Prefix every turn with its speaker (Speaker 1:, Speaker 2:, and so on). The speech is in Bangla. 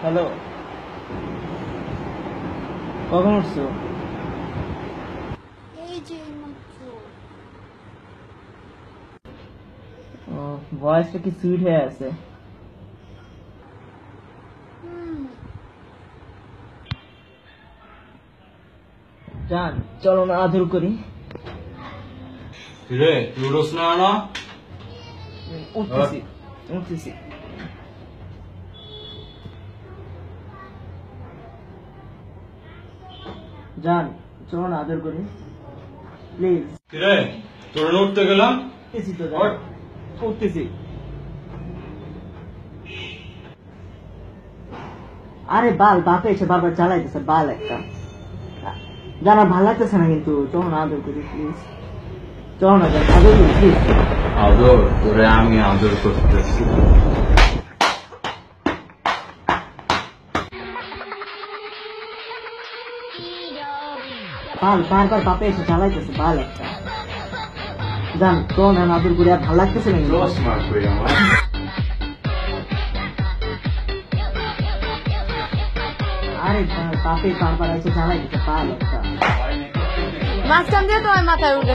Speaker 1: হ্যালো, কখন উঠছো?
Speaker 2: এই যে মাত্র।
Speaker 1: ভয়েসটা কি সুইট হয়ে আছে? জান, চলো না আদর করি।
Speaker 3: রে তুই উঠোস না না?
Speaker 1: উঠতেছি উঠতেছি। জান, চলো না আদর করি প্লিজ।
Speaker 3: রে তোর উঠতে গেলাম।
Speaker 1: উঠতেছি তো জান, উঠতেছি। আরে বাল, বাপে এসে বারবার চালাইতেছে বাল একটা। জান, আর ভালো লাগতেছে না কিন্তু, চলো না আদর করি প্লিজ। চলো না জান, আদর করি প্লিজ।
Speaker 3: আদর তোরে আমি আদর করতেছি।
Speaker 1: বাল বারবার বাপে এসে চালাইতেছে বাল একটা। জান, চলো না আদর করি, আর ভালো লাগতেছে না কিন্তু।
Speaker 3: লস মার কই আমার।
Speaker 1: আরে বাপে বারবার এসে চালাইতেছে বাল একটা।
Speaker 2: মাঝখান দিয়ে তোমার মাথায় উঠে